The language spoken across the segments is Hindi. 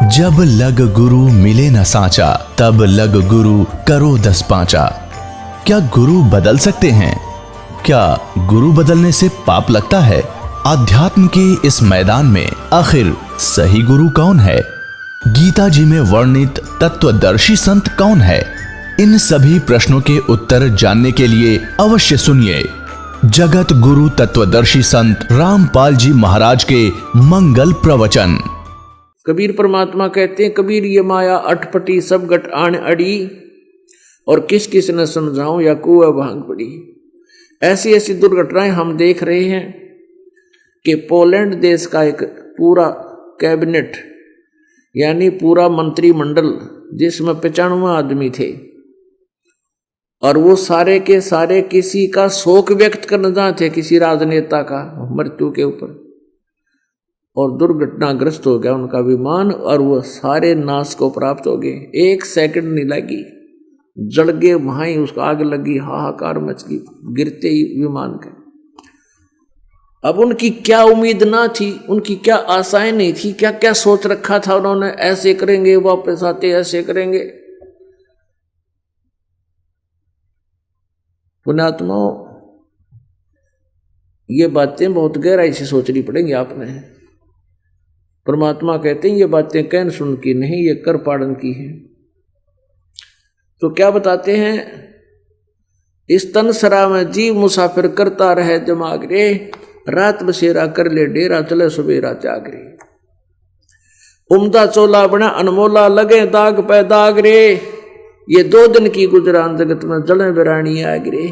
जब लग गुरु मिले न सांचा, तब लग गुरु करो 10 पांचा। क्या गुरु बदल सकते हैं? क्या गुरु बदलने से पाप लगता है? आध्यात्म के इस मैदान में आखिर सही गुरु कौन है? गीता जी में वर्णित तत्वदर्शी संत कौन है? इन सभी प्रश्नों के उत्तर जानने के लिए अवश्य सुनिए जगत गुरु तत्वदर्शी संत रामपाल जी महाराज के मंगल प्रवचन। कबीर परमात्मा कहते हैं, कबीर ये माया अटपटी सब गट आन अड़ी, और किस किस ने समझाऊं या कुआ भांग पड़ी। ऐसी ऐसी दुर्घटनाएं हम देख रहे हैं कि पोलैंड देश का एक पूरा कैबिनेट यानी पूरा मंत्रिमंडल जिसमें 95 आदमी थे, और वो सारे के सारे किसी का शोक व्यक्त करना चाहते, किसी राजनेता का मृत्यु के ऊपर, और दुर्घटनाग्रस्त हो गया उनका विमान, और वो सारे नाश को प्राप्त हो गए। 1 सेकंड नहीं लगी, जल गए, वहां ही उसको आग लगी, हाहाकार मच गई गिरते ही विमान के। अब उनकी क्या उम्मीद ना थी, उनकी क्या आशाएं नहीं थी, क्या क्या सोच रखा था उन्होंने, ऐसे करेंगे वापस आते, ऐसे करेंगे। पुण्यात्माओं, ये बातें बहुत गहराई से सोचनी पड़ेंगी आपने। परमात्मा कहते हैं ये बातें कहन सुन की नहीं, ये कर पाड़न की है। तो क्या बताते हैं, इस तन सरा में जीव मुसाफिर करता रहे दिमाग रे, रात बसेरा कर ले डेरा चले सुबेरा त्याग रे। उम्दा चोला बना अनमोला लगे दाग पे दाग रे, ये 2 दिन की गुजरान जगत में जले बिरानी आग रे।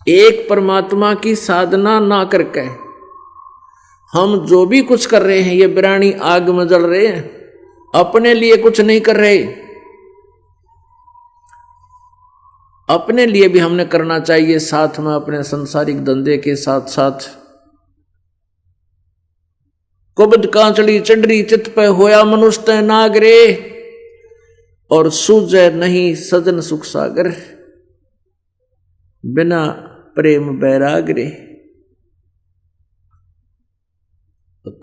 एक परमात्मा की साधना ना करके हम जो भी कुछ कर रहे हैं, ये बिरानी आग में जल रहे हैं, अपने लिए कुछ नहीं कर रहे। अपने लिए भी हमने करना चाहिए, साथ में अपने संसारिक धंधे के साथ साथ। कुबद कांचड़ी चंडरी चित पे होया मनुष्य नागरे, और सूझे नहीं सजन सुख सागर, बिना प्रेम बैरागरे।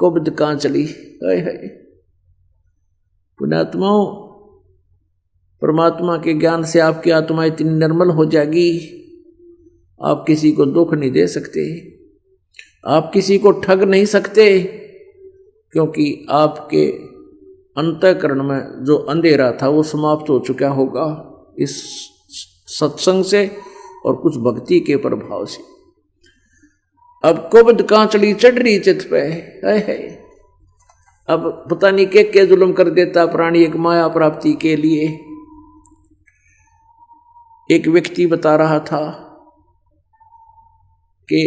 कुबद कांचली, हाय हाय। पुण्यात्माओं, परमात्मा के ज्ञान से आपकी आत्मा इतनी निर्मल हो जाएगी, आप किसी को दुख नहीं दे सकते, आप किसी को ठग नहीं सकते, क्योंकि आपके अंतःकरण में जो अंधेरा था वो समाप्त हो चुका होगा इस सत्संग से और कुछ भक्ति के प्रभाव से। अब कुबद कांचड़ी चढ़री चित पे है। अब पता नहीं के जुल्म कर देता प्राणी एक माया प्राप्ति के लिए। एक व्यक्ति बता रहा था कि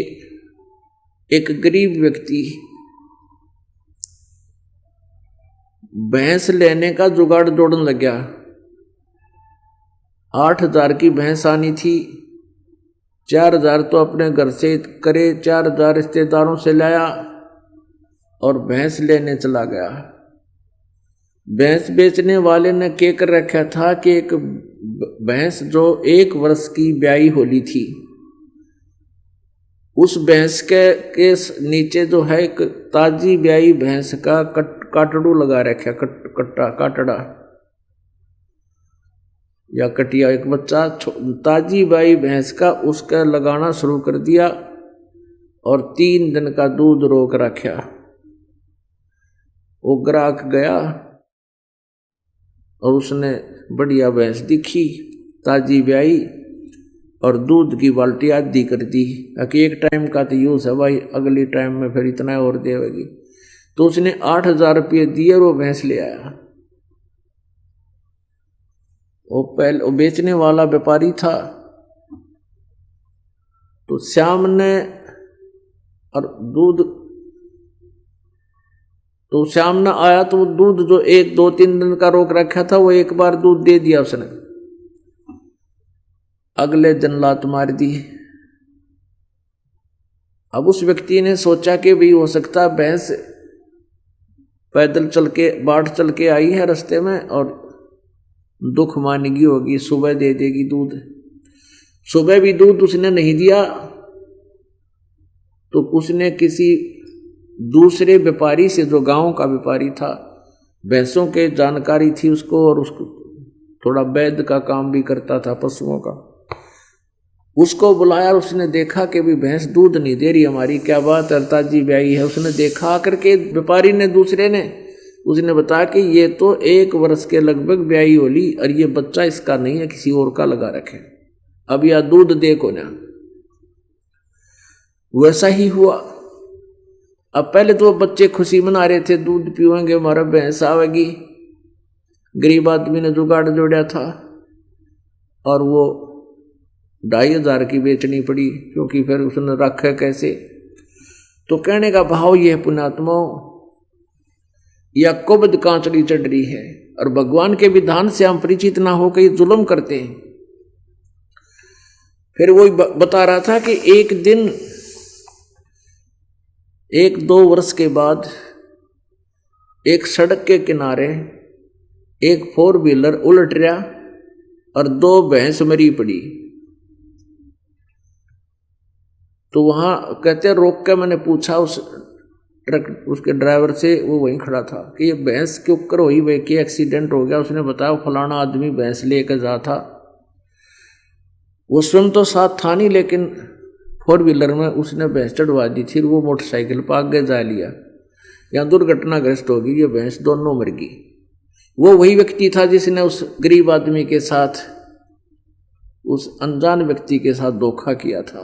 एक गरीब व्यक्ति भैंस लेने का जुगाड़ जोड़ने लग गया। 8,000 की भैंस आनी थी, 4,000 तो अपने घर से करे, 4,000 रिश्तेदारों से लाया और भैंस लेने चला गया। भैंस बेचने वाले ने क्या कर रखा था कि एक भैंस जो 1 वर्ष की ब्याई होली थी, उस भैंस के नीचे जो है एक ताजी ब्याई भैंस का काटड़ू लगा रखा, काटड़ा या कटिया, एक बच्चा ताजी ब्याई भैंस का उसका लगाना शुरू कर दिया, और 3 दिन का दूध रोक रखा। वो ग्राहक गया और उसने बढ़िया भैंस दिखी ताजी ब्याई, और दूध की बाल्टी आधी कर दी कि एक टाइम का तो यूज है भाई, अगली टाइम में फिर इतना और देगी। तो उसने 8,000 रुपये दिए और वो भैंस ले आया। वो बेचने वाला व्यापारी था, तो श्याम ने और दूध, तो श्याम ने आया तो वो दूध जो 1, 2, 3 दिन का रोक रखा था वो एक बार दूध दे दिया उसने, अगले दिन लात मार दी। अब उस व्यक्ति ने सोचा कि भी हो सकता भैंस पैदल चल के बाट चल के आई है रास्ते में और दुख मानेगी होगी, सुबह दे देगी दूध। सुबह भी दूध उसने नहीं दिया, तो उसने किसी दूसरे व्यापारी से, जो गांव का व्यापारी था, भैंसों के जानकारी थी उसको, और उसको थोड़ा वैद्य का काम भी करता था पशुओं का, उसको बुलाया। उसने देखा कि भी भैंस दूध नहीं दे रही हमारी, क्या बात है, ताजी ब्याई है। उसने देखा करके, व्यापारी ने, दूसरे ने, उसने बताया कि ये तो 1 वर्ष के लगभग ब्याई होली, और ये बच्चा इसका नहीं है, किसी और का लगा रखे, अब यह दूध दे को ना। वैसा ही हुआ। अब पहले तो बच्चे खुशी मना रहे थे, दूध पीवेंगे, हमारा भैंस आवेगी। गरीब आदमी ने जुगाड़ जोड़ा था, और वो 2500 की बेचनी पड़ी, क्योंकि फिर उसने रखा कैसे। तो कहने का भाव यह है, पुण्यात्मा, या कुबद कांचड़ी चढ़ रही है, और भगवान के विधान से हम परिचित ना हो के जुल्म करते हैं। फिर वो बता रहा था कि एक दिन, 1-2 वर्ष के बाद, एक सड़क के किनारे एक 4 व्हीलर उलट रहा, और 2 भैंस मरी पड़ी। तो वहां कहते रोक के मैंने पूछा उस ट्रक, उसके ड्राइवर से, वो वहीं खड़ा था, कि ये भैंस के ऊपर हुई भाई, कि एक्सीडेंट हो गया। उसने बताया फलाना आदमी भैंस लेकर जा था, वो स्वयं तो साथ था नहीं, लेकिन 4 व्हीलर में उसने भैंस चढ़वा दी थी, वो मोटरसाइकिल पर आगे जा लिया, यहाँ दुर्घटनाग्रस्त हो गई, ये भैंस दोनों मर गई। वो वही व्यक्ति था जिसने उस गरीब आदमी के साथ, उस अनजान व्यक्ति के साथ धोखा किया था।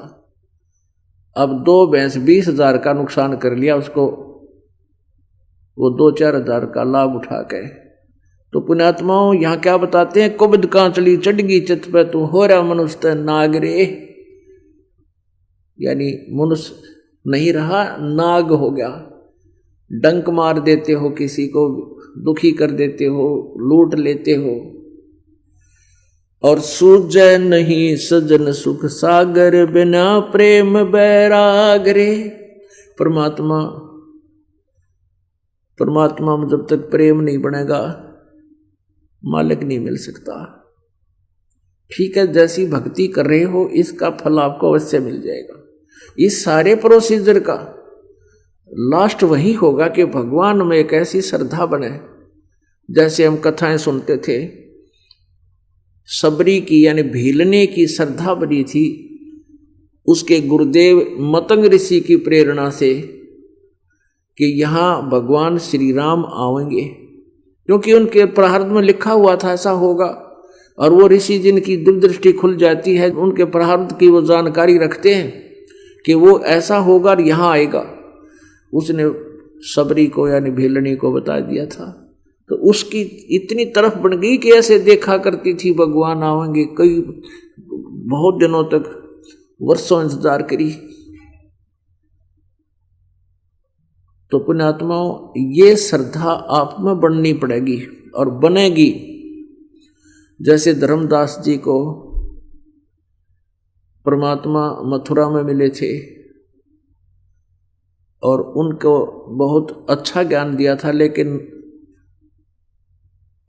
अब 2 भैंस 20,000 का नुकसान कर लिया उसको, वो 2-4 हजार का लाभ उठा के। तो पुण्यात्माओं, यहाँ क्या बताते हैं, कुबद कांचली चढ़गी चित पे तू हो रहा मनुष्य नागरे, यानी मनुष्य नहीं रहा, नाग हो गया। डंक मार देते हो, किसी को दुखी कर देते हो, लूट लेते हो। और सूझे नहीं सजन सुख सागर, बिना प्रेम बैरागरे। परमात्मा में जब तक प्रेम नहीं बनेगा, मालिक नहीं मिल सकता। ठीक है, जैसी भक्ति कर रहे हो, इसका फल आपको अवश्य मिल जाएगा। इस सारे प्रोसीजर का लास्ट वही होगा कि भगवान में एक ऐसी श्रद्धा बने, जैसे हम कथाएं सुनते थे, सबरी की यानी भीलने की श्रद्धा बनी थी उसके गुरुदेव मतंग ऋषि की प्रेरणा से, कि यहाँ भगवान श्री राम आवेंगे, क्योंकि उनके प्रारब्ध में लिखा हुआ था ऐसा होगा। और वो ऋषि जिनकी दूरदृष्टि खुल जाती है, उनके प्रारब्ध की वो जानकारी रखते हैं कि वो ऐसा होगा और यहाँ आएगा। उसने सबरी को यानी भीलनी को बता दिया था। तो उसकी इतनी तरफ बन गई कि ऐसे देखा करती थी भगवान आवेंगे, कई बहुत दिनों तक, वर्षों इंतजार करी। तो पुण्यात्माओं, ये श्रद्धा आप में बननी पड़ेगी और बनेगी। जैसे धर्मदास जी को परमात्मा मथुरा में मिले थे और उनको बहुत अच्छा ज्ञान दिया था, लेकिन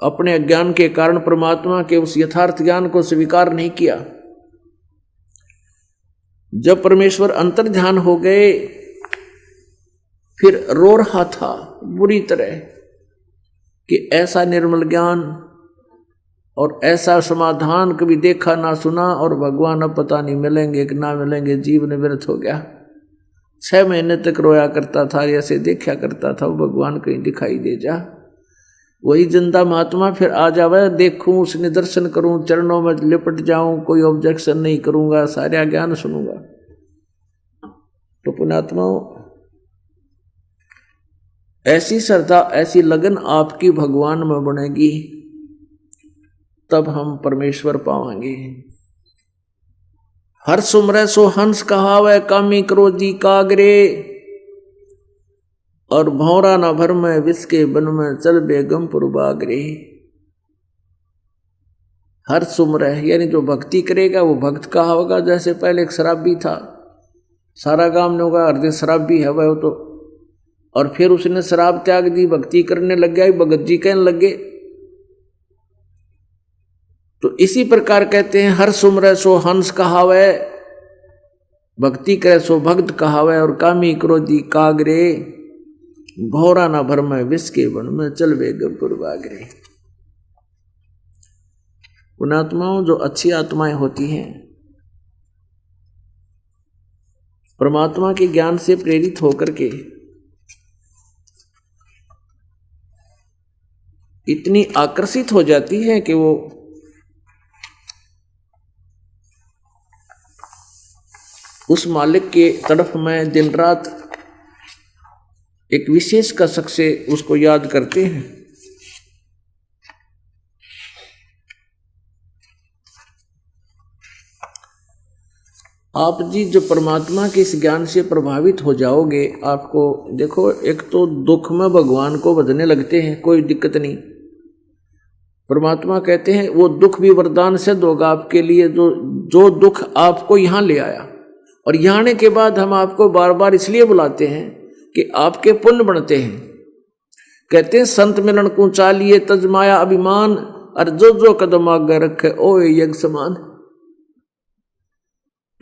अपने अज्ञान के कारण परमात्मा के उस यथार्थ ज्ञान को स्वीकार नहीं किया। जब परमेश्वर अंतर्ध्यान हो गए, फिर रो रहा था बुरी तरह कि ऐसा निर्मल ज्ञान और ऐसा समाधान कभी देखा ना सुना, और भगवान अब पता नहीं मिलेंगे कि ना मिलेंगे, जीवन व्यर्थ हो गया। 6 महीने तक रोया करता था, ऐसे देखा करता था, वो भगवान कहीं दिखाई दे जा। वही जिंदा महात्मा फिर आ जावे, देखूं उसने दर्शन करूं, चरणों में लिपट जाऊं, कोई ऑब्जेक्शन नहीं करूंगा, सारा ज्ञान सुनूंगा। तो पुण्यात्माओं, ऐसी श्रद्धा, ऐसी लगन आपकी भगवान में बनेगी, तब हम परमेश्वर पावांगे। हर सुमरै सो हंस कहावै, कामी क्रोधी कागरे, और भौरा न भर में विष के बन में, चल बेगमपुर बागरे। हर सुमरै यानी जो भक्ति करेगा वो भक्त कहा होगा। जैसे पहले एक शराबी था, सारा गांव ने होगा हृदय शराबी है वह तो, और फिर उसने शराब त्याग दी, भक्ति करने लग गया, भगत जी कहने लगे। तो इसी प्रकार कहते हैं, हर सुमरै सो हंस कहावै, भक्ति करे सो भक्त कहावै, और कामी क्रोधी कागरे। भौरा ना भर में विष के वन में चलवे गब्बर बागरे। पुण्यात्माओं, जो अच्छी आत्माएं होती हैं परमात्मा के ज्ञान से प्रेरित होकर के इतनी आकर्षित हो जाती है कि वो उस मालिक के तरफ में दिन रात एक विशेष कसक से उसको याद करते हैं। आप जी जो परमात्मा के इस ज्ञान से प्रभावित हो जाओगे, आपको देखो, एक तो दुख में भगवान को भजने लगते हैं, कोई दिक्कत नहीं। परमात्मा कहते हैं वो दुख भी वरदान सिद्ध होगा आपके लिए, जो दुख आपको यहाँ ले आया। और यहाँ आने के बाद हम आपको बार बार इसलिए बुलाते हैं कि आपके पुण्य बढ़ते हैं। कहते हैं संत मिलन को चालिए तजमाया अभिमान, और जो कदम आगे रखे ओ यज्ञ समान।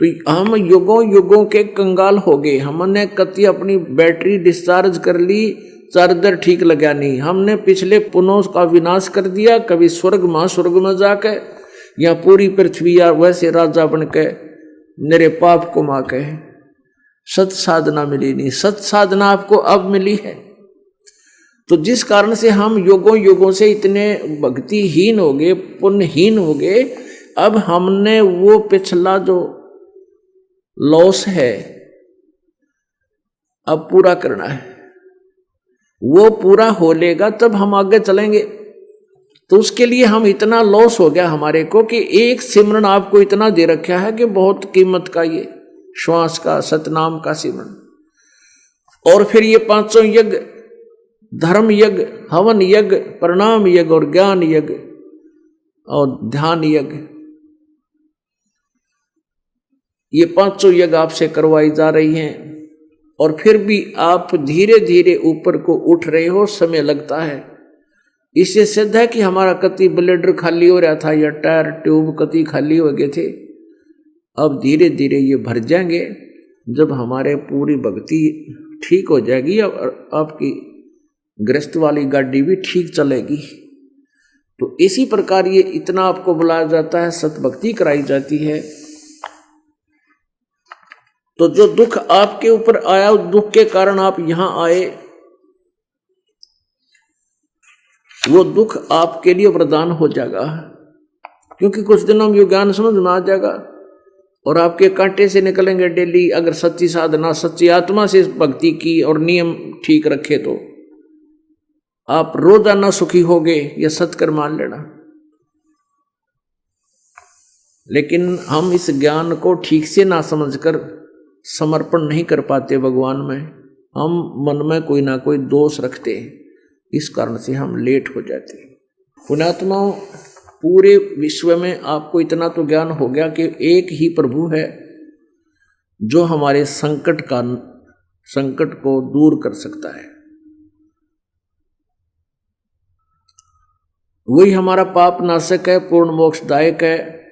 तो हम युगों युगों के कंगाल हो गए। हमने कति अपनी बैटरी डिस्चार्ज कर ली, चार्जर ठीक लगा नहीं। हमने पिछले पुनों का विनाश कर दिया, कभी स्वर्ग महास्वर्ग में जाके या पूरी पृथ्वी या वैसे राजा बन के मेरे पाप को माँ कहे। सत साधना मिली नहीं, सत साधना आपको अब मिली है। तो जिस कारण से हम युगों युगों से इतने भक्तिहीन हो गए, पुण्यहीन हो गए, अब हमने वो पिछला जो लॉस है अब पूरा करना है। वो पूरा हो लेगा तब हम आगे चलेंगे। तो उसके लिए हम इतना लॉस हो गया हमारे को कि एक सिमरन आपको इतना दे रखा है कि बहुत कीमत का, ये श्वास का सतनाम का सिमरन। और फिर ये पांचों यज्ञ, धर्म यज्ञ, हवन यज्ञ, प्रणाम यज्ञ और ज्ञान यज्ञ और ध्यान यज्ञ, ये पांचों यज्ञ आपसे करवाई जा रही हैं। और फिर भी आप धीरे धीरे ऊपर को उठ रहे हो, समय लगता है। इससे सिद्ध है कि हमारा कति ब्लेडर खाली हो रहा था या टायर ट्यूब कति खाली हो गए थे। अब धीरे धीरे ये भर जाएंगे जब हमारे पूरी भक्ति ठीक हो जाएगी और आपकी गृहस्थ वाली गाड़ी भी ठीक चलेगी। तो इसी प्रकार ये इतना आपको बुलाया जाता है, सतभक्ति कराई जाती है। तो जो दुख आपके ऊपर आया, उस दुख के कारण आप यहां आए, वो दुख आपके लिए वरदान हो जाएगा। क्योंकि कुछ दिनों में ज्ञान समझ में आ जाएगा और आपके कांटे से निकलेंगे डेली। अगर सच्ची साधना, सच्ची आत्मा से भक्ति की और नियम ठीक रखे तो आप रोजाना सुखी होगे, यह सत्कर मान लेना। लेकिन हम इस ज्ञान को ठीक से ना समझकर समर्पण नहीं कर पाते भगवान में। हम मन में कोई ना कोई दोष रखते हैं, इस कारण से हम लेट हो जाते हैं। पुण्यात्माओं, पूरे विश्व में आपको इतना तो ज्ञान हो गया कि एक ही प्रभु है जो हमारे संकट को दूर कर सकता है। वही हमारा पाप नाशक है, पूर्ण मोक्षदायक है।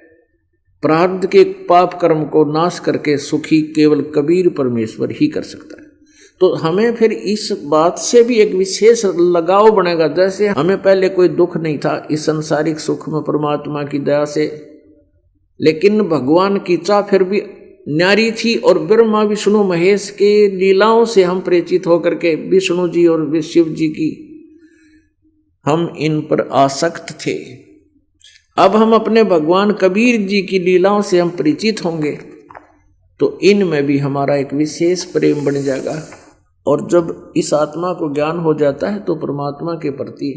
प्रारब्ध के पाप कर्म को नाश करके सुखी केवल कबीर परमेश्वर ही कर सकता है। तो हमें फिर इस बात से भी एक विशेष लगाव बनेगा। जैसे हमें पहले कोई दुख नहीं था इस संसारिक सुख में परमात्मा की दया से, लेकिन भगवान की चाह फिर भी न्यारी थी। और ब्रह्मा विष्णु महेश के लीलाओं से हम परिचित होकर के विष्णु जी और शिव जी की हम इन पर आसक्त थे। अब हम अपने भगवान कबीर जी की लीलाओं से हम परिचित होंगे तो इनमें भी हमारा एक विशेष प्रेम बन जाएगा। और जब इस आत्मा को ज्ञान हो जाता है तो परमात्मा के प्रति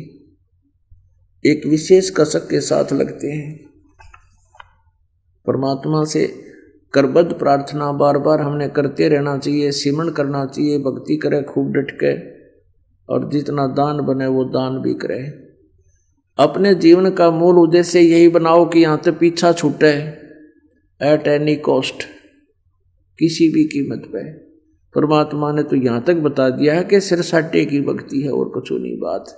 एक विशेष कसक के साथ लगते हैं। परमात्मा से करबद्ध प्रार्थना बार बार हमने करते रहना चाहिए, सिमरन करना चाहिए, भक्ति करे खूब डट के, और जितना दान बने वो दान भी करे। अपने जीवन का मूल उद्देश्य यही बनाओ कि यहाँ से पीछा छूटे एट एनी कॉस्ट, किसी भी कीमत पे। परमात्मा ने तो यहाँ तक बता दिया है कि सिर साटे की भक्ति है और कुछ नहीं बात।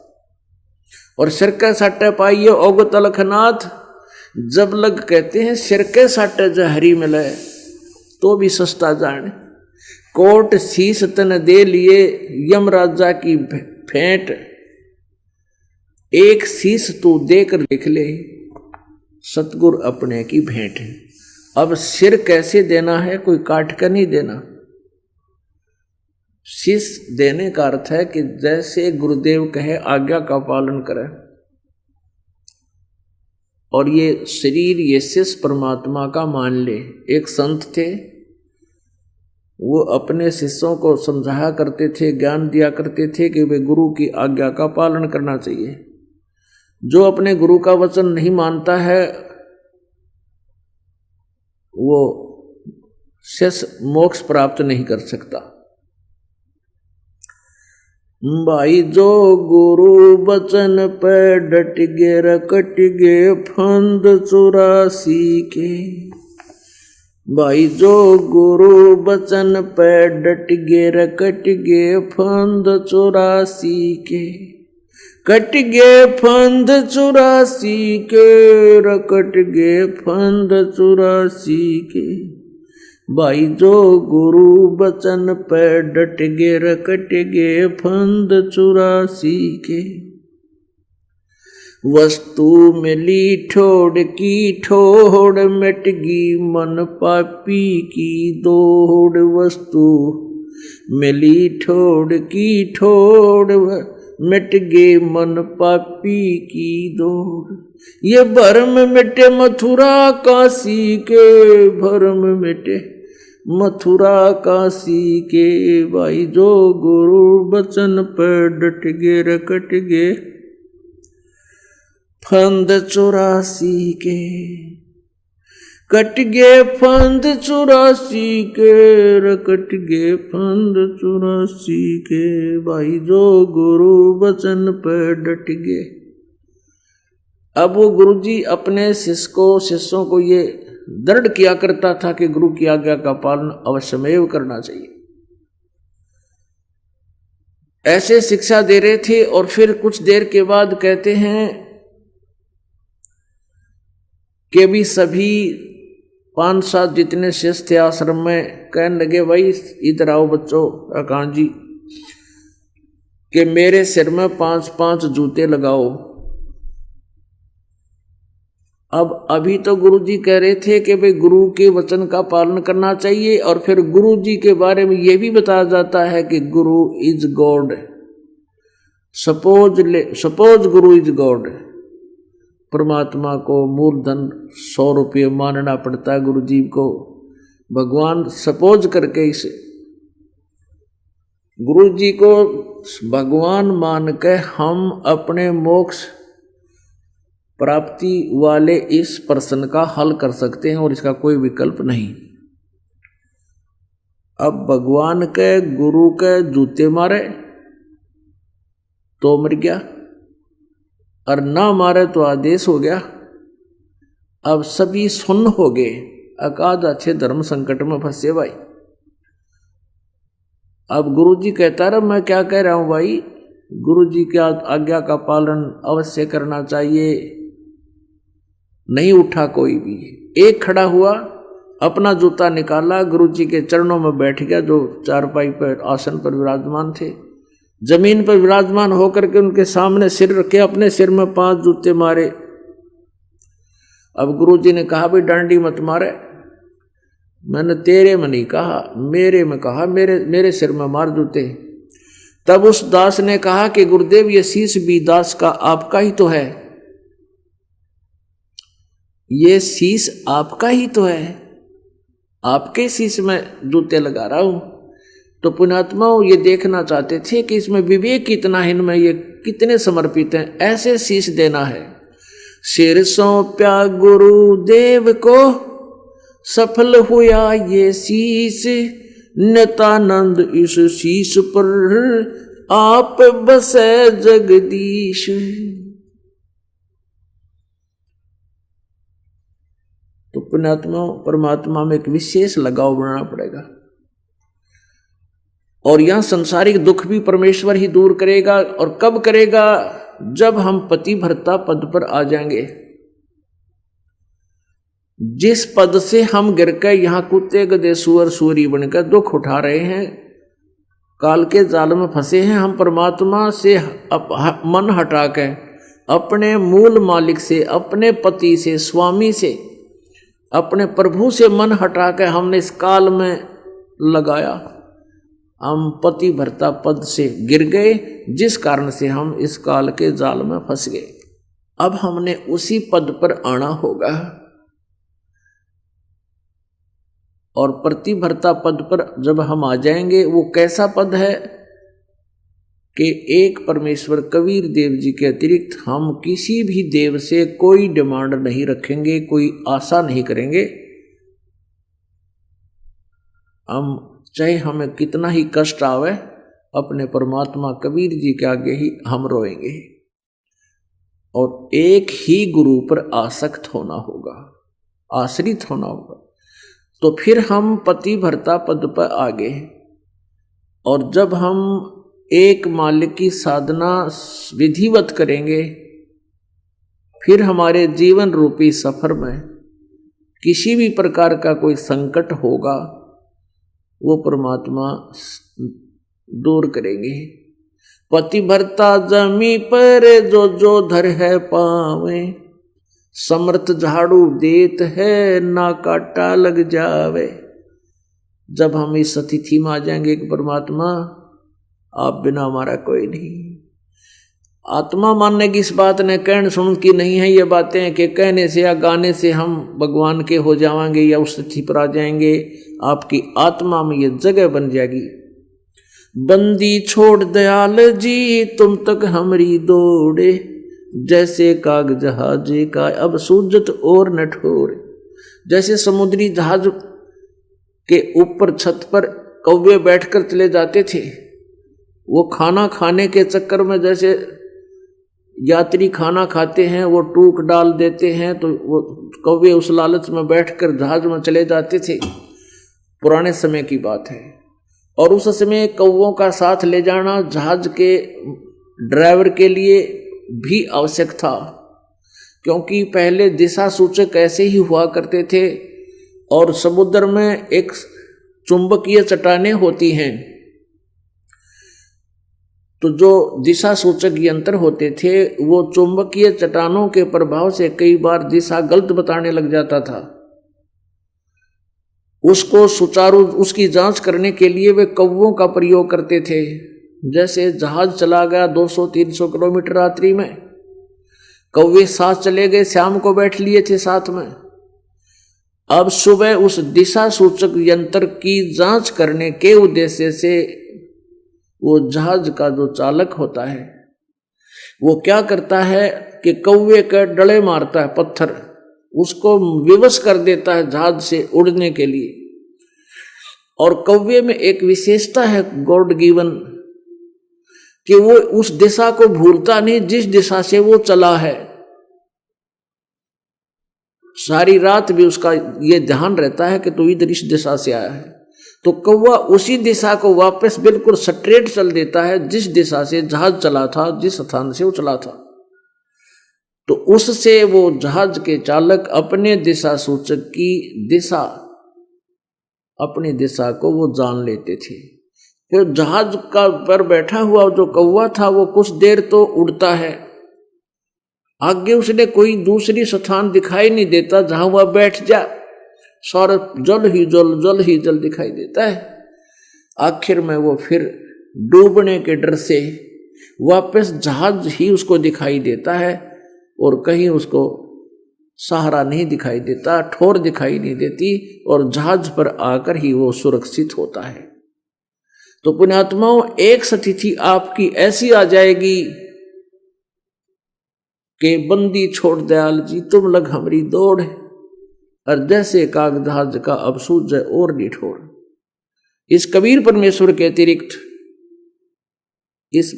और सिर के साटे पाइए ओग तलखनाथ, जब लग कहते हैं सिर के साटे जो हरी मिले तो भी सस्ता जाने। कोट शीस तन दे लिए यम राजा की भेंट, एक शीस तू देकर देख ले, सतगुरु अपने की भेंट है। अब सिर कैसे देना है, कोई काट कर नहीं देना। शीस देने का अर्थ है कि जैसे गुरुदेव कहे आज्ञा का पालन करें। और ये शरीर ये शिष परमात्मा का मान ले। एक संत थे, वो अपने शिष्यों को समझाया करते थे, ज्ञान दिया करते थे कि वे गुरु की आज्ञा का पालन करना चाहिए। जो अपने गुरु का वचन नहीं मानता है वो शेष मोक्ष प्राप्त नहीं कर सकता। भाई जो गुरु वचन पे डट गे रकट गे फंद 84 के। भाई जो गुरु वचन पे डट गे रकट गे फंद 84 के। कट गे फंद 84 के, रकट गे फंद 84 के। भाई जो गुरु वचन पे डट गे रकट गे फंद 84 के। वस्तु मिली ठोड़ की ठोड़, मिटगी मन पापी की दौड़। वस्तु मिली ठोड़ की ठोड़, मिट गे मन पापी की दौड़। ये भरम मिटे मथुरा काशी के, भरम मिटे मथुरा काशी के। भाई जो गुरु वचन पर डट गे रकट गे फंद 84 के। कट गे फंद 84 के, रकट गे फंद 84 के। भाई जो गुरु वचन पर डट गे। अब वो गुरुजी अपने शिष्यों को ये दृढ़ किया करता था कि गुरु की आज्ञा का पालन अवश्यमेव करना चाहिए। ऐसे शिक्षा दे रहे थे। और फिर कुछ देर के बाद कहते हैं कि भी सभी 5-7 जितने शिष्य थे आश्रम में कहने लगे, भाई इधर आओ बच्चों, आकांत जी, कि मेरे सिर में 5-5 जूते लगाओ। अब अभी तो गुरुजी कह रहे थे कि भाई गुरु के वचन का पालन करना चाहिए। और फिर गुरुजी के बारे में यह भी बताया जाता है कि गुरु is God. Suppose Guru is God. परमात्मा को मूलधन 100 रुपये मानना पड़ता है गुरुजी को। भगवान सपोज करके इसे गुरुजी को भगवान मान के हम अपने मोक्ष प्राप्ति वाले इस प्रश्न का हल कर सकते हैं और इसका कोई विकल्प नहीं। अब भगवान के गुरु के जूते मारे तो मर गया, और ना मारे तो आदेश हो गया। अब सभी सुन्न हो गए। अकाद अच्छे धर्म संकट में फंसे भाई। अब गुरुजी कहता रहा, मैं क्या कह रहा हूं भाई, गुरुजी की आज्ञा का पालन अवश्य करना चाहिए। नहीं उठा कोई भी। एक खड़ा हुआ, अपना जूता निकाला, गुरुजी के चरणों में बैठ गया, जो चारपाई पर आसन पर विराजमान थे। जमीन पर विराजमान होकर के उनके सामने सिर रखे, अपने सिर में 5 जूते मारे। अब गुरुजी ने कहा, भाई डांडी मत मारे। मैंने तेरे में नहीं कहा, मेरे में कहा, मेरे सिर में मार जूते। तब उस दास ने कहा कि गुरुदेव ये शीश भी दास का आपका ही तो है। ये शीश आपका ही तो है, आपके शीश में जूते लगा रहा हूं। तो पुण्यात्माओं ये देखना चाहते थे कि इसमें विवेक कितना है, इनमें ये कितने समर्पित हैं। ऐसे शीश देना है। सिर सौंप्या गुरुदेव को, सफल हुआ ये शीश। नित्यानंद इस शीश पर आप बसे जगदीश। तो पुण्यात्मा परमात्मा में एक विशेष लगाव बनाना पड़ेगा। और यहां संसारिक दुख भी परमेश्वर ही दूर करेगा। और कब करेगा? जब हम पतिव्रता पद पर आ जाएंगे। जिस पद से हम गिर कर यहां कुत्ते गधे सुअर सूरी बनकर दुख उठा रहे हैं, काल के जाल में फंसे हैं, हम परमात्मा से मन हटा कर अपने मूल मालिक से, अपने पति से, स्वामी से, अपने प्रभु से मन हटा कर हमने इस काल में लगाया। हम पति भरता पद से गिर गए, जिस कारण से हम इस काल के जाल में फंस गए। अब हमने उसी पद पर आना होगा, और प्रतिभर्ता पद पर जब हम आ जाएंगे, वो कैसा पद है कि एक परमेश्वर कबीर देव जी के अतिरिक्त हम किसी भी देव से कोई डिमांड नहीं रखेंगे, कोई आशा नहीं करेंगे। हम चाहे हमें कितना ही कष्ट आवे, अपने परमात्मा कबीर जी के आगे ही हम रोएंगे, और एक ही गुरु पर आसक्त होना होगा, आश्रित होना होगा। तो फिर हम पति भरता पद पर आ गए, और जब हम एक मालिक की साधना विधिवत करेंगे, फिर हमारे जीवन रूपी सफर में किसी भी प्रकार का कोई संकट होगा, वो परमात्मा दूर करेंगे। पति भरता जमी पर जो जो धर है पावे, समर्थ झाड़ू देत है ना काटा लग जावे। जब हम इस अतिथि में आ जाएंगे कि परमात्मा आप बिना हमारा कोई नहीं, आत्मा मानने की इस बात ने कहने सुन की नहीं है। ये बातें कि कहने से या गाने से हम भगवान के हो जाएंगे या उस तिथि पर आ जाएंगे। आपकी आत्मा में ये जगह बन जाएगी। बंदी छोड़ दयाल जी तुम तक हमरी दौड़े, जैसे काग जहाजे का अब सूजत और न ठोरे। जैसे समुद्री जहाज के ऊपर छत पर कौवे बैठकर चले जाते थे, वो खाना खाने के चक्कर में जैसे यात्री खाना खाते हैं, वो टूक डाल देते हैं, तो वो कौवे उस लालच में बैठकर जहाज में चले जाते थे। पुराने समय की बात है। और उस समय कौवों का साथ ले जाना जहाज के ड्राइवर के लिए भी आवश्यक था, क्योंकि पहले दिशा सूचक ऐसे ही हुआ करते थे। और समुद्र में एक चुंबकीय चट्टानें होती हैं, तो जो दिशा सूचक यंत्र होते थे वो चुंबकीय चट्टानों के प्रभाव से कई बार दिशा गलत बताने लग जाता था। उसको सुचारू उसकी जांच करने के लिए वे कौवों का प्रयोग करते थे। जैसे जहाज चला गया 200-300 किलोमीटर रात्रि में, कौवे साथ चले गए, शाम को बैठ लिए थे साथ में। अब सुबह उस दिशा सूचक यंत्र की जांच करने के उद्देश्य से वो जहाज का जो चालक होता है वो क्या करता है कि कौवे का डले मारता है, पत्थर उसको विवश कर देता है जहाज से उड़ने के लिए। और कौवे में एक विशेषता है गॉड गिवन, कि वो उस दिशा को भूलता नहीं जिस दिशा से वो चला है। सारी रात भी उसका ये ध्यान रहता है कि तू इधर इस दिशा से आया है, तो कौवा उसी दिशा को वापस बिल्कुल स्ट्रेट चल देता है जिस दिशा से जहाज चला था, जिस स्थान से वो चला था। तो उससे वो जहाज के चालक अपने दिशा सूचक की दिशा, अपनी दिशा को वो जान लेते थे। फिर जहाज का पर बैठा हुआ जो कौवा था वो कुछ देर तो उड़ता है, आगे उसने कोई दूसरी स्थान दिखाई नहीं देता जहां वह बैठ जा, सारा जल ही जल दिखाई देता है। आखिर में वो फिर डूबने के डर से वापस जहाज ही उसको दिखाई देता है, और कहीं उसको सहारा नहीं दिखाई देता, ठोर दिखाई नहीं देती, और जहाज पर आकर ही वो सुरक्षित होता है। तो पुण्यात्माओं, एक स्थिति आपकी ऐसी आ जाएगी कि बंदी छोड़ दयाल जी तुम लग हमरी दौड़, और जैसे काग जहाज का अब सूझ और निठोर। इस कबीर परमेश्वर के अतिरिक्त इस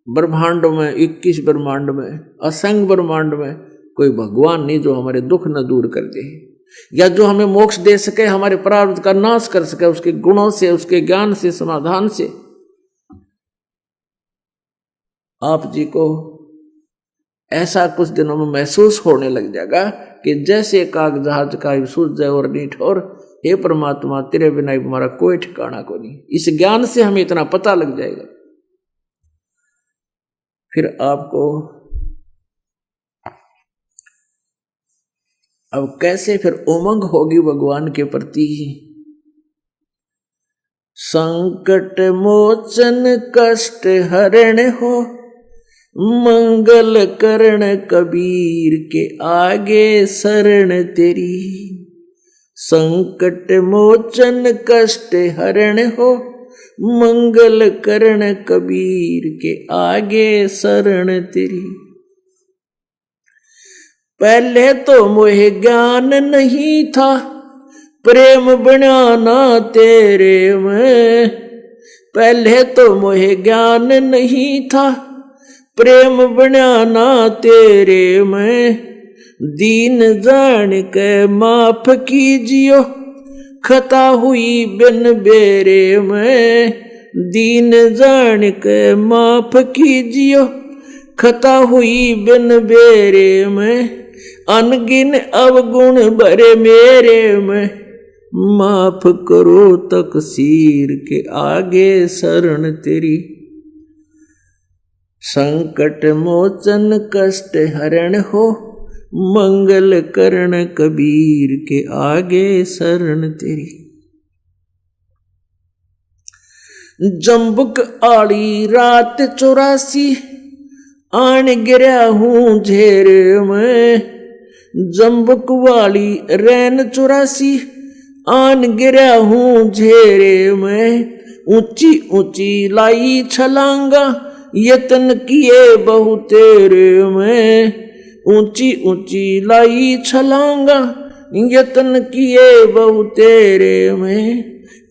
ब्रह्मांड में, 21 ब्रह्मांड में, असंख्य ब्रह्मांड में कोई भगवान नहीं जो हमारे दुख न दूर कर दे, या जो हमें मोक्ष दे सके, हमारे प्रारब्ध का नाश कर सके, उसके गुणों से, उसके ज्ञान से, समाधान से। आप जी को ऐसा कुछ दिनों में महसूस होने लग जाएगा कि जैसे काग जहाज का सूझ जाए और नहीं ठोर, हे परमात्मा तेरे बिना हमारा कोई ठिकाना को नहीं। इस ज्ञान से हमें इतना पता लग जाएगा। फिर आपको अब कैसे फिर उमंग होगी भगवान के प्रति। संकट मोचन कष्ट हरण हो, मंगल करण कबीर के आगे शरण तेरी। संकट मोचन कष्ट हरण हो, मंगल करण कबीर के आगे शरण तेरी। पहले तो मोहे ज्ञान नहीं था, प्रेम बनाना तेरे में। पहले तो मोहे ज्ञान नहीं था, प्रेम बनाना तेरे में। दीन जान के माफ कीजियो, खता हुई बिन बेरे में। दीन जान के माफ कीजियो, खता हुई बिन बेरे में। अनगिन अवगुण भरे मेरे में, माफ करो तकसीर के आगे शरण तेरी। संकट मोचन कष्ट हरण हो, मंगल करण कबीर के आगे शरण तेरी। जम्बुक आड़ी रात 84, आन गिरा हूं झेरे में। जम्बुक वाली रैन 84, आन गिरा हूं झेरे में। ऊंची ऊंची लाई छलांगा, यतन किए बहु तेरे में। ऊंची ऊंची लाई छलांगा, यतन किए बहु तेरे में।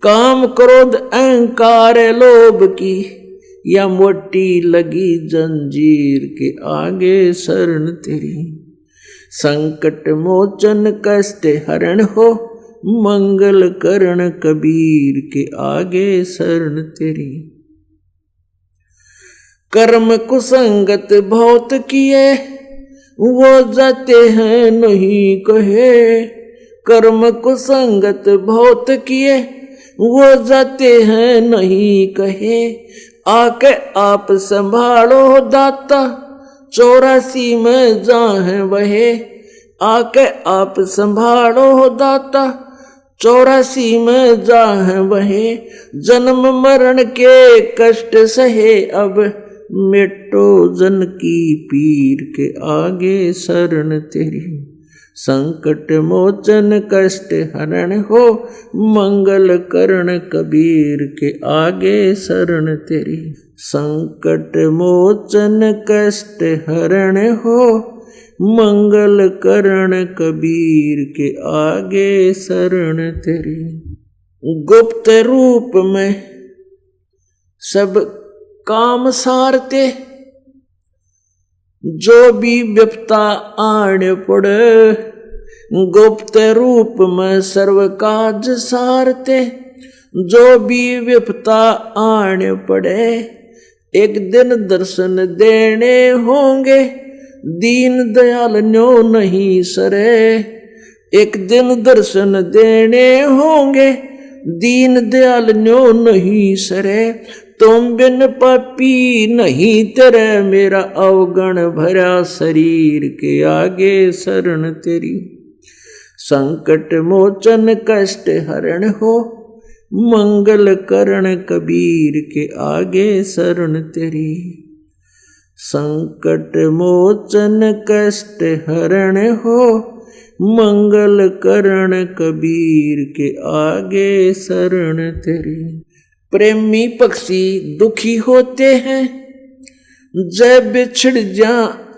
काम क्रोध अहंकार लोभ की, या मोटी लगी जंजीर के आगे शरण तेरी। संकट मोचन कष्ट हरण हो, मंगल करण कबीर के आगे शरण तेरी। कर्म कुसंगत बहुत किए, वो जाते हैं नहीं कहे। कर्म कुसंगत बहुत किए, वो जाते हैं नहीं कहे। आके आप संभालो दाता, 84 में जाए बहे। आके आप संभालो दाता, 84 में जाए बहे। जन्म मरण के कष्ट सहे, अब मिटो जन की पीर के आगे शरण तेरी। संकट मोचन कष्ट हरण हो, मंगल करण कबीर के आगे शरण तेरी। संकट मोचन कष्ट हरण हो, मंगल करण कबीर के आगे शरण तेरी। गुप्त रूप में सब काम सारते, जो भी विपता आन पड़े। गुप्त रूप में सर्व काज सारते, जो भी विपता आन पड़े। एक दिन दर्शन देने होंगे, दीन दयाल न्यो नहीं सरे। एक दिन दर्शन देने होंगे, दीन दयाल न्यो नहीं सरे। तुम बिन पापी नहीं तेरे, मेरा अवगण भरा शरीर के आगे शरण तेरी। संकट मोचन कष्ट हरण हो, मंगल करण कबीर के आगे शरण तेरी। संकट मोचन कष्ट हरण हो, मंगल करण कबीर के आगे शरण तेरी। प्रेमी पक्षी दुखी होते हैं, जब बिछड़ जा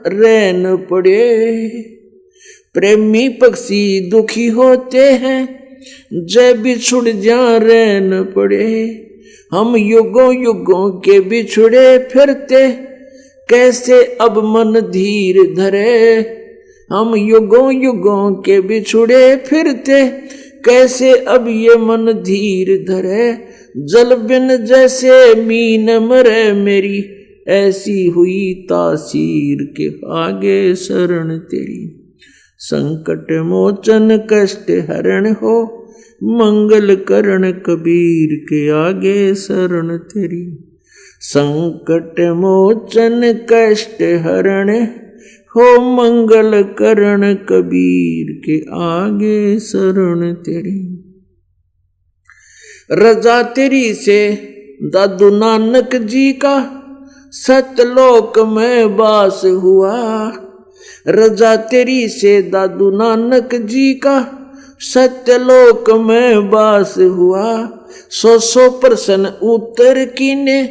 रैन पड़े। प्रेमी पक्षी दुखी होते हैं, जब बिछुड़ जा रैन पड़े। हम युगों युगों के बिछुड़े फिरते, कैसे अब मन धीर धरे। हम युगों युगों के बिछुड़े फिरते, कैसे अब ये मन धीर धरे। जल बिन जैसे मीन मरे, मेरी ऐसी हुई तासीर के आगे शरण तेरी। संकट मोचन कष्ट हरण हो, मंगल करण कबीर के आगे शरण तेरी। संकट मोचन कष्ट हरण हो, मंगल करण कबीर के आगे शरण तेरी। रजा तेरी से दादू नानक जी का सतलोक में वास हुआ। रजा तेरी से दादू नानक जी का सत्यलोक में वास हुआ। 100 प्रश्न उत्तर कीने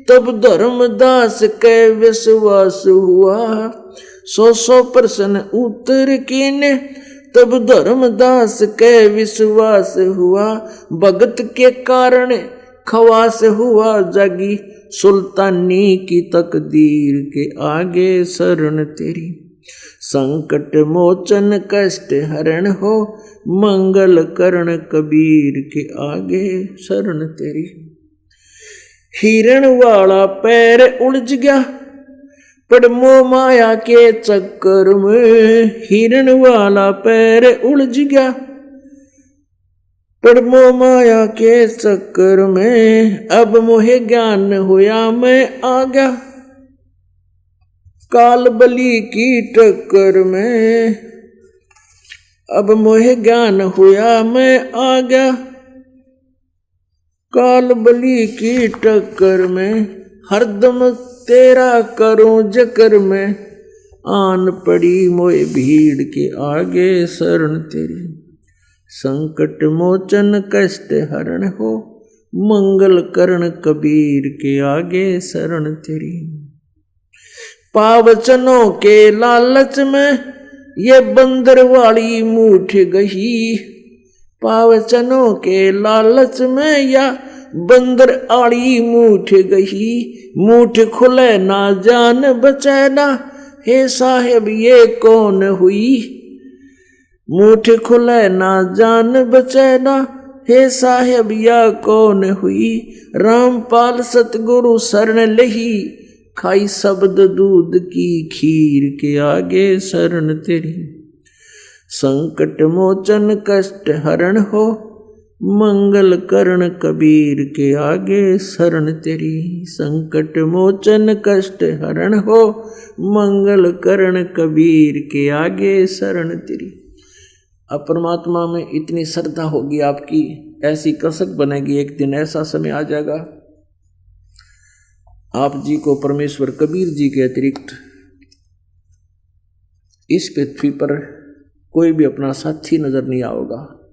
तब धर्मदास के विश्वास हुआ। 100 प्रश्न उत्तर कीने तब धर्मदास के विश्वास हुआ। भगत के कारण खवास हुआ, जागी सुल्तानी की तकदीर के आगे शरण तेरी। संकट मोचन कष्ट हरण हो, मंगल करण कबीर के आगे शरण तेरी। हिरण वाला पैर उलझ गया पर मोह माया के चक्कर में। हिरण वाला पैर उलझ गया पर मोह माया के चक्कर में। अब मोहे ज्ञान हुआ मैं आ गया काल बलि की टक्कर में। अब मोहे ज्ञान हुआ मैं आ गया काल बलि की टक्कर में। हरदम तेरा करूं जकर में, आन पड़ी मोए भीड़ के आगे शरण तेरी। संकट मोचन कष्ट हरण हो, मंगल करण कबीर के आगे शरण तेरी। पावचनों के लालच में ये बंदर वाली मूठ गई। पावचनों के लालच में या बंदर आड़ी मूठ गई। मूठ खुले ना जान बचैना, हे साहेब ये कौन हुई। मूठ खुले ना जान बचैना, हे साहेब या कौन हुई। रामपाल सतगुरु शरण लही, खाई शब्द दूध की खीर के आगे शरण तेरी। संकट मोचन कष्ट हरण हो, मंगल करण कबीर के आगे शरण तेरी। संकट मोचन कष्ट हरण हो, मंगल करण कबीर के आगे शरण तेरी। अब परमात्मा में इतनी श्रद्धा होगी आपकी, ऐसी कसक बनेगी, एक दिन ऐसा समय आ जाएगा आप जी को परमेश्वर कबीर जी के अतिरिक्त इस पृथ्वी पर कोई भी अपना साथी नजर नहीं आओगा।